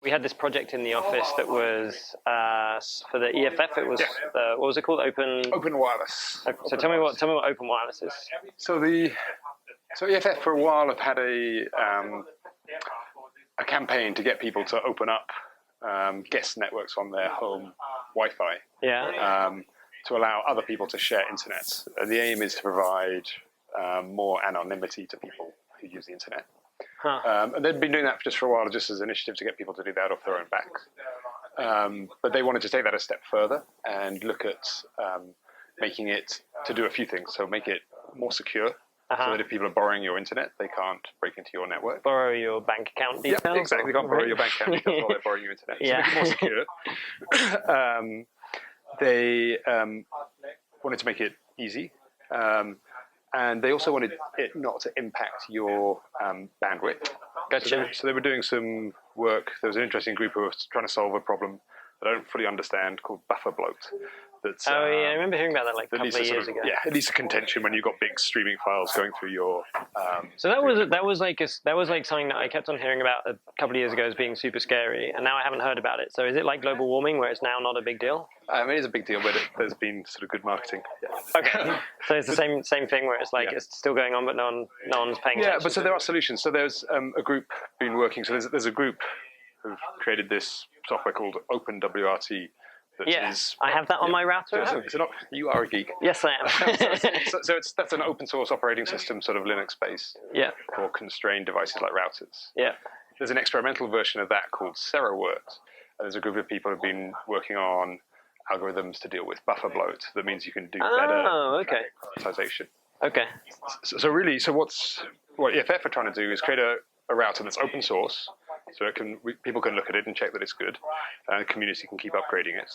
we had this project in the office that was for the EFF. It was what was it called? Open wireless. So tell me what open wireless is. So EFF for a while have had a campaign to get people to open up guest networks on their home Wi-Fi. Yeah. To allow other people to share internet. The aim is to provide more anonymity to people who use the internet. Huh. And they'd been doing that just for a while, just as an initiative to get people to do that off their own backs. But they wanted to take that a step further and look at making it to do a few things. So make it more secure, so that if people are borrowing your internet, they can't break into your network. Borrow your bank account details? Yeah, exactly. They can't borrow your bank account details while they're borrowing your internet. So make it more secure. They wanted to make it easy. And they also wanted it not to impact your bandwidth. Gotcha. So they were doing some work. There was an interesting group who was trying to solve a problem that I don't fully understand called buffer bloat. That's, I remember hearing about that like a couple of years ago. Yeah, at least a contention when you've got big streaming files going through your. So that was like something that I kept on hearing about a couple of years ago as being super scary, and now I haven't heard about it. So is it like global warming, where it's now not a big deal? It is a big deal, but there's been sort of good marketing. Yeah. Okay, so it's the same thing where it's like it's still going on, but no one's paying attention. Yeah, but so there are solutions. So there's a group been working. So there's a group who've created this software called OpenWRT. I have that on my router. You are a geek. Yes, I am. That's an open source operating system, sort of Linux based, for constrained devices like routers. Yeah. There's an experimental version of that called SerraWorks. There's a group of people who've been working on algorithms to deal with buffer bloat. That means you can do better prioritization. Okay. So what EFF are trying to do is create a router that's open source. So people can look at it and check that it's good. The community can keep upgrading it.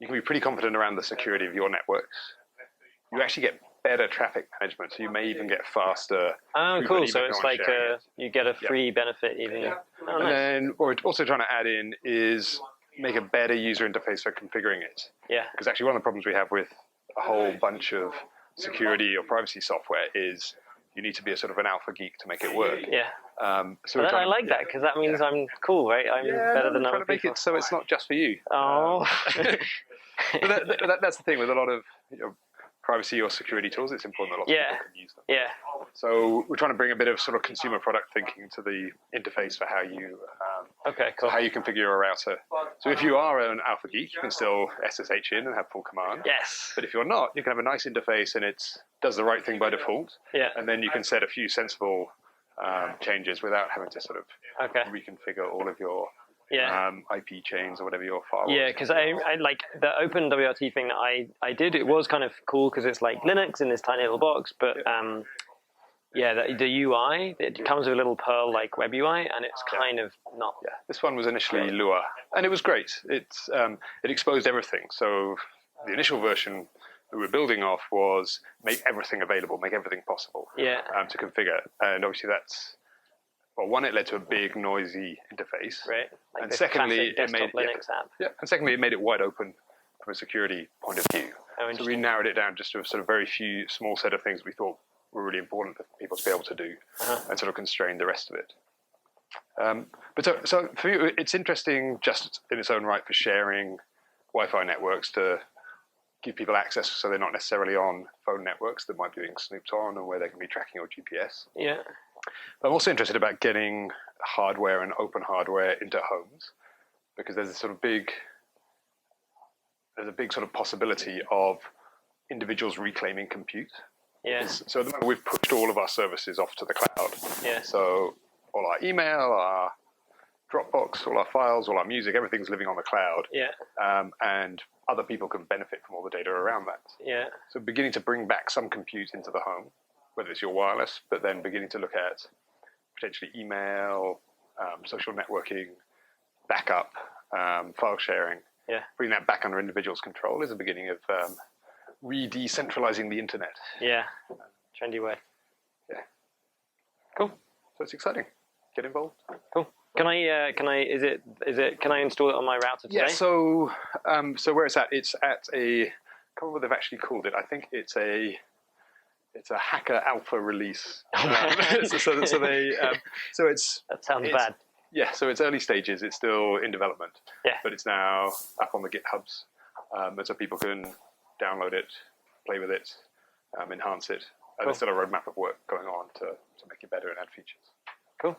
You can be pretty confident around the security of your networks. You actually get better traffic management, so you may even get faster. Oh, cool. So it's like you get a free benefit even. Yeah. Oh, and nice. then what we're also trying to add in is make a better user interface for configuring it. Yeah. Because actually one of the problems we have with a whole bunch of security or privacy software is you need to be a sort of an alpha geek to make it work. Yeah. So I like that because that means I'm cool, right? I'm better than other people. Make it so it's not just for you. Oh. But that's the thing with a lot of privacy or security tools. It's important that lots of people can use them. Yeah. So we're trying to bring a bit of sort of consumer product thinking to the interface for how you how you configure your router. So if you are an alpha geek, you can still SSH in and have full command. Yes. But if you're not, you can have a nice interface and it does the right thing by default. Yeah. And then you can set a few sensible changes without having to sort of reconfigure all of your IP chains or whatever your firewall. Yeah, because I like the OpenWRT thing that I did. It was kind of cool because it's like Linux in this tiny little box, but the UI, it comes with a little Perl like web UI, and it's kind of not. Yeah, this one was initially Lua, and it was great. It exposed everything. So the initial version that we were building off was make everything available, make everything possible. To configure, and obviously that's. Well, one, it led to a big, noisy interface. Right. Like and secondly, it made Linux app. Yeah, and secondly, it made it wide open from a security point of view. So we narrowed it down just to a sort of very few small set of things we thought were really important for people to be able to do, and sort of constrained the rest of it. But so for you, it's interesting just in its own right for sharing Wi-Fi networks to give people access, so they're not necessarily on phone networks that might be being snooped on, or where they can be tracking your GPS. Yeah. But I'm also interested about getting hardware and open hardware into homes, because there's a big sort of possibility of individuals reclaiming compute. Yeah. So at the moment we've pushed all of our services off to the cloud. Yeah. So all our email, our Dropbox, all our files, all our music, everything's living on the cloud. Yeah. And other people can benefit from all the data around that. Yeah. So beginning to bring back some compute into the home, whether it's your wireless, but then beginning to look at potentially email, social networking, backup, file sharing. Yeah. Bringing that back under individuals' control is the beginning of re-decentralizing the internet. Yeah. Trendy way. Yeah. Cool. So it's exciting. Get involved. Cool. Can I install it on my router today? Yeah. So where it's at a. I can't remember what they've actually called it. I think it's a hacker alpha release. So it's. That sounds bad. Yeah, so it's early stages. It's still in development. Yeah. But it's now up on the GitHubs, and so people can download it, play with it, enhance it. There's still a roadmap of work going on to make it better and add features. Cool.